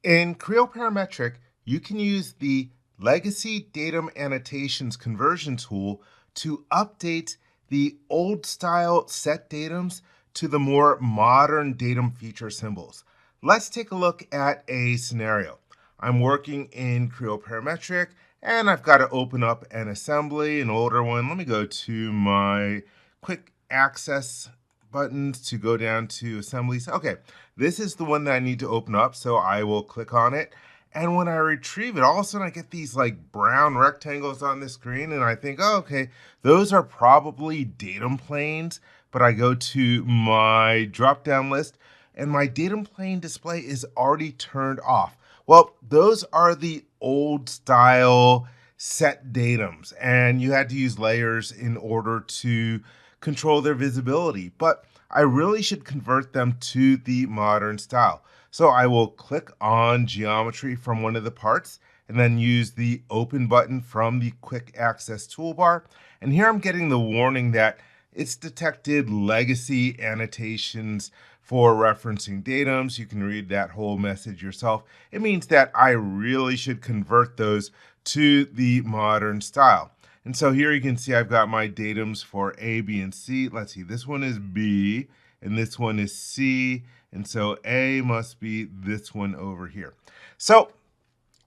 In Creo Parametric, you can use the Legacy Datum Annotations conversion tool to update the old style set datums to the more modern datum feature symbols. Let's take a look at a scenario. I'm working in Creo Parametric and I've got to open up an assembly, an older one. Let me go to my quick access buttons to go down to assemblies. Okay, this is the one that I need to open up, so I will click on it. And when I retrieve it, all of a sudden I get these like brown rectangles on the screen, and I think, oh, okay, those are probably datum planes. But I go to my drop-down list, and my datum plane display is already turned off. Well, those are the old style set datums, and you had to use layers in order to control their visibility, but I really should convert them to the modern style. So I will click on geometry from one of the parts and then use the open button from the quick access toolbar. And here I'm getting the warning that it's detected legacy annotations for referencing datums. You can read that whole message yourself. It means that I really should convert those to the modern style. And so here you can see I've got my datums for A, B, and C. Let's see, this one is B, and this one is C, and so A must be this one over here. So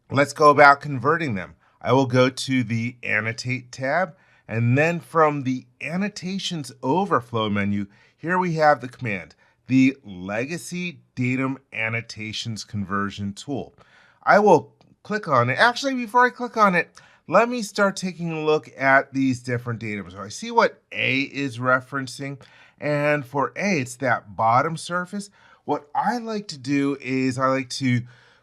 let's go about converting them. I will go to the Annotate tab, and then from the Annotations Overflow menu, here we have the command, the Legacy Datum Annotations Conversion Tool. I will click on it. Actually, before I click on it, let me start taking a look at these different datums. So I see what A is referencing, and for A, it's that bottom surface. What I like to do is I like to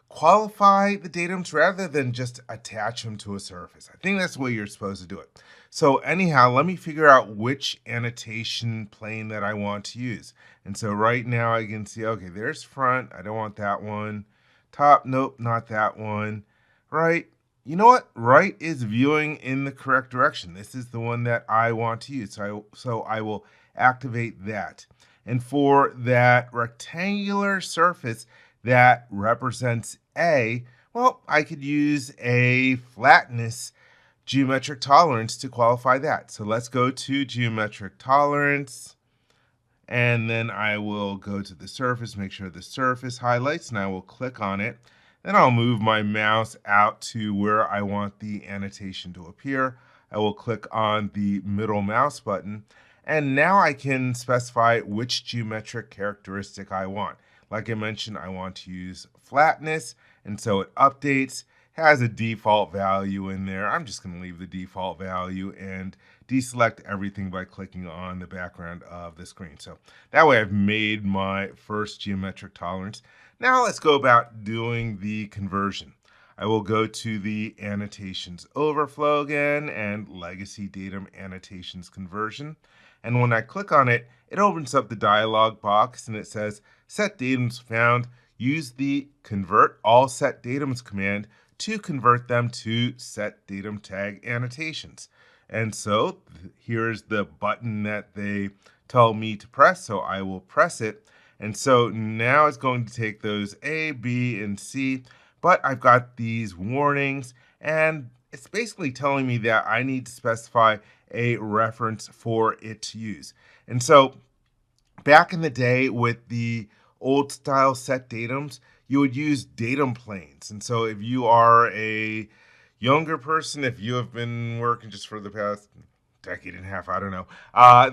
qualify the datums rather than just attach them to a surface. I think that's the way you're supposed to do it. So anyhow, let me figure out which annotation plane that I want to use. And so right now I can see, okay, there's front. I don't want that one. Top, nope, not that one. Right. You know what? Right is viewing in the correct direction. This is the one that I want to use. So I will activate that. And for that rectangular surface that represents A, well, I could use a flatness geometric tolerance to qualify that. So let's go to geometric tolerance. And then I will go to the surface, make sure the surface highlights, and I will click on it. Then I'll move my mouse out to where I want the annotation to appear. I will click on the middle mouse button, and now I can specify which geometric characteristic I want. Like I mentioned, I want to use flatness, and so it updates, has a default value in there. I'm just going to leave the default value and deselect everything by clicking on the background of the screen. So that way I've made my first geometric tolerance. Now let's go about doing the conversion. I will go to the Annotations Overflow again and Legacy Datum Annotations Conversion. And when I click on it, it opens up the dialog box and it says, Set Datums Found. Use the Convert All Set Datums command to convert them to Set Datum Tag Annotations. And so here's the button that they tell me to press, so I will press it. And so now it's going to take those A, B, and C, but I've got these warnings, and it's basically telling me that I need to specify a reference for it to use. And so back in the day with the old style set datums, you would use datum planes. And so if you are a younger person, if you have been working just for the past decade and a half, I don't know,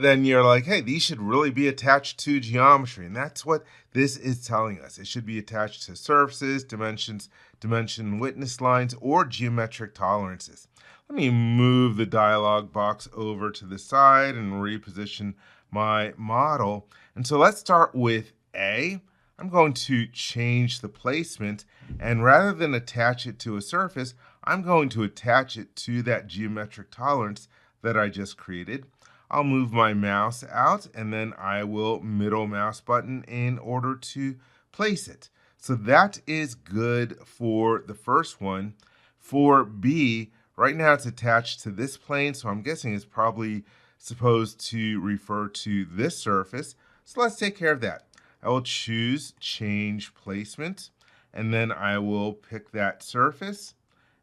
then you're like, hey, these should really be attached to geometry. And that's what this is telling us. It should be attached to surfaces, dimensions, dimension witness lines, or geometric tolerances. Let me move the dialog box over to the side and reposition my model. And so let's start with A. I'm going to change the placement, and rather than attach it to a surface, I'm going to attach it to that geometric tolerance that I just created. I'll move my mouse out, and then I will middle mouse button in order to place it. So that is good for the first one. For B, right now it's attached to this plane, so I'm guessing it's probably supposed to refer to this surface. So let's take care of that. I will choose Change Placement, and then I will pick that surface,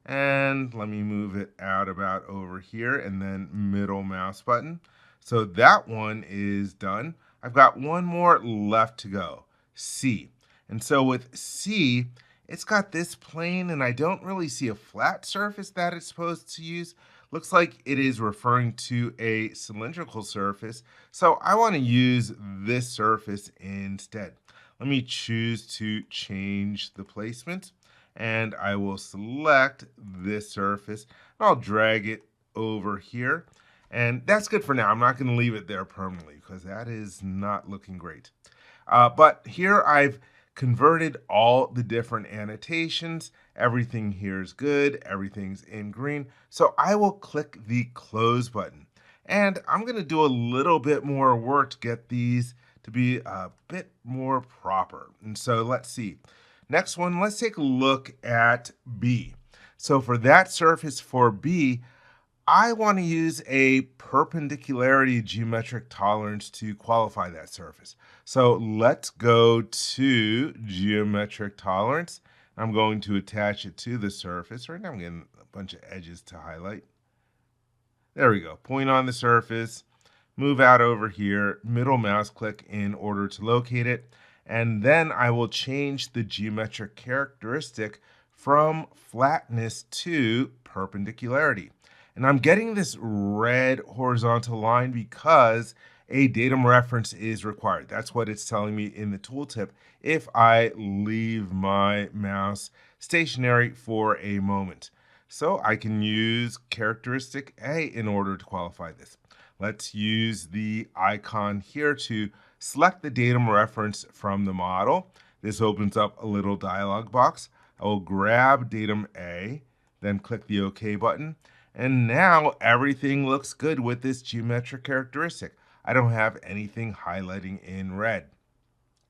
and let me move it out about over here, and then middle mouse button. So that one is done. I've got one more left to go, C. And so with C, it's got this plane, and I don't really see a flat surface that it's supposed to use. Looks like it is referring to a cylindrical surface, so I want to use this surface instead. Let me choose to change the placement, and I will select this surface. I'll drag it over here, and that's good for now. I'm not going to leave it there permanently because that is not looking great. But here I've converted all the different annotations. Everything here is good. Everything's in green. So I will click the close button. And I'm going to do a little bit more work to get these to be a bit more proper. And so let's see. Next one, let's take a look at B. So for that surface for B, I want to use a perpendicularity geometric tolerance to qualify that surface. So let's go to geometric tolerance. I'm going to attach it to the surface. Right now I'm getting a bunch of edges to highlight. There we go. Point on the surface, move out over here, middle mouse click in order to locate it, and then I will change the geometric characteristic from flatness to perpendicularity. And I'm getting this red horizontal line because a datum reference is required. That's what it's telling me in the tooltip if I leave my mouse stationary for a moment. So I can use characteristic A in order to qualify this. Let's use the icon here to select the datum reference from the model. This opens up a little dialog box. I will grab datum A, then click the OK button. And now everything looks good with this geometric characteristic. I don't have anything highlighting in red.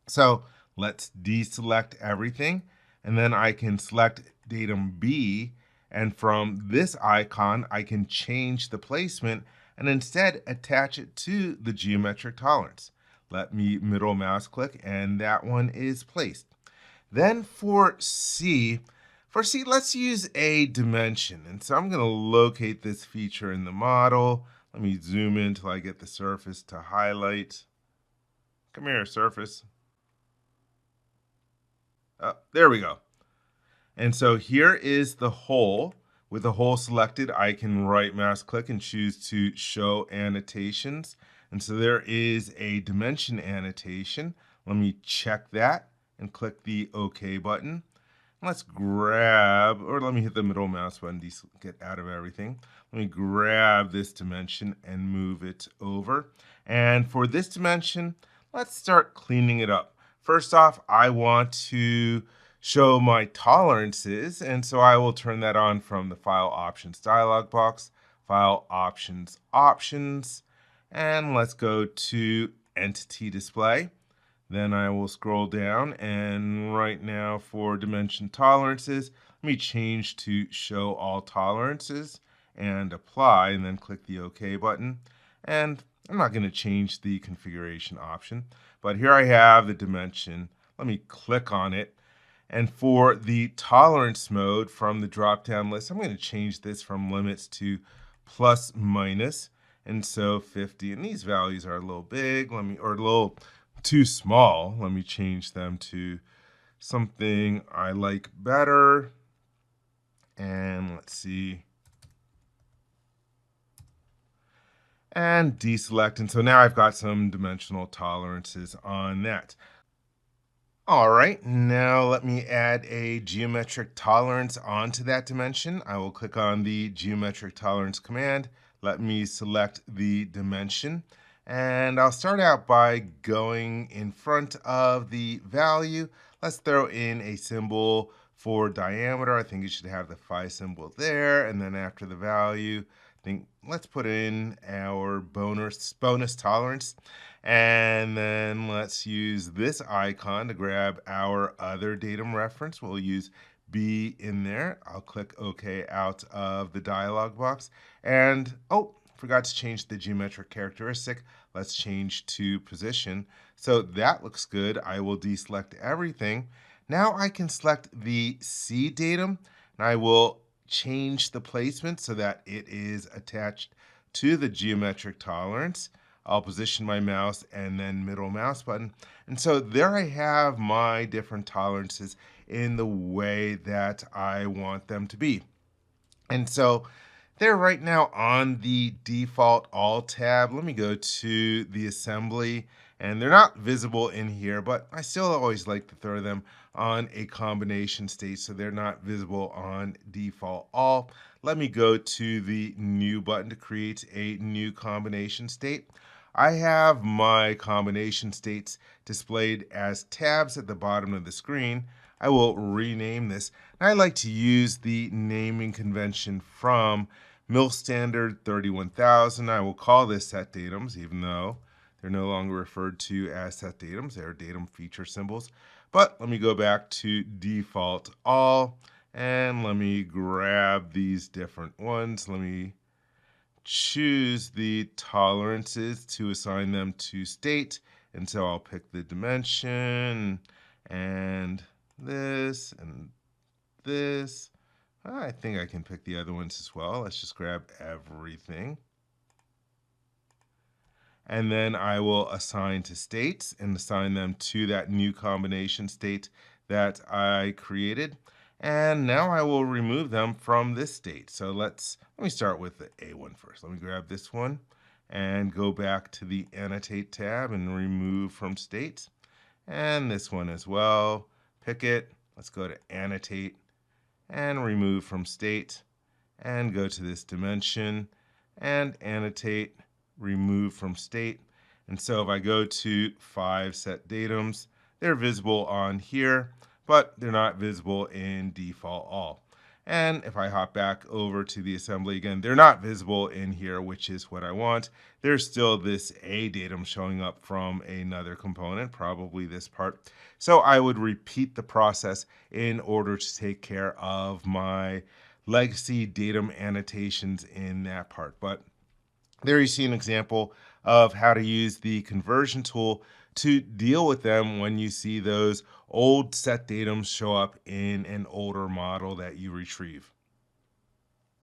So let's deselect everything, and then I can select datum B, and from this icon, I can change the placement and instead attach it to the geometric tolerance. Let me middle mouse click, and that one is placed. Then for C, let's use a dimension. And so I'm going to locate this feature in the model. Let me zoom in until I get the surface to highlight. Come here, surface. There we go. And so here is the hole. With the hole selected, I can right mouse click and choose to show annotations. And so there is a dimension annotation. Let me check that and click the OK button. Let's grab, or let me hit the middle mouse button to get out of everything. Let me grab this dimension and move it over. And for this dimension, let's start cleaning it up. First off, I want to show my tolerances, and so I will turn that on from the File Options dialog box, File Options, Options, and let's go to Entity Display. Then I will scroll down, and right now for dimension tolerances, let me change to show all tolerances and apply, and then click the OK button. And I'm not going to change the configuration option, but here I have the dimension. Let me click on it. And for the tolerance mode from the drop-down list, I'm going to change this from limits to plus minus. And so 50, and these values are a little big, or a little too small. Let me change them to something I like better. And let's see. And deselect. And so now I've got some dimensional tolerances on that. All right, now let me add a geometric tolerance onto that dimension. I will click on the geometric tolerance command. Let me select the dimension. And I'll start out by going in front of the value. Let's throw in a symbol for diameter. I think you should have the phi symbol there. And then after the value, let's put in our bonus tolerance. And then let's use this icon to grab our other datum reference. We'll use B in there. I'll click OK out of the dialog box. And forgot to change the geometric characteristic. Let's change to position. So that looks good. I will deselect everything. Now I can select the C datum, and I will change the placement so that it is attached to the geometric tolerance. I'll position my mouse and then middle mouse button. And so there I have my different tolerances in the way that I want them to be. And so they're right now on the default all tab. Let me go to the assembly, and they're not visible in here, but I still always like to throw them on a combination state so they're not visible on default all. Let me go to the new button to create a new combination state. I have my combination states displayed as tabs at the bottom of the screen. I will rename this. I like to use the naming convention from Mill Standard 31000. I will call this Set Datums, even though they're no longer referred to as Set Datums. They're Datum Feature Symbols. But let me go back to default all, and let me grab these different ones. Let me choose the tolerances to assign them to state. And so I'll pick the dimension and this and this. I think I can pick the other ones as well. Let's just grab everything. And then I will assign to states and assign them to that new combination state that I created. And now I will remove them from this state. So let me start with the A one first. Let me grab this one and go back to the Annotate tab and remove from state. And this one as well. Pick it. Let's go to Annotate and remove from state, and go to this dimension and annotate, remove from state. And so if I go to 5 set datums, they're visible on here, but they're not visible in default all. And if I hop back over to the assembly again, they're not visible in here, which is what I want. There's still this A datum showing up from another component, probably this part. So I would repeat the process in order to take care of my legacy datum annotations in that part. But there you see an example of how to use the conversion tool to deal with them when you see those old set datums show up in an older model that you retrieve.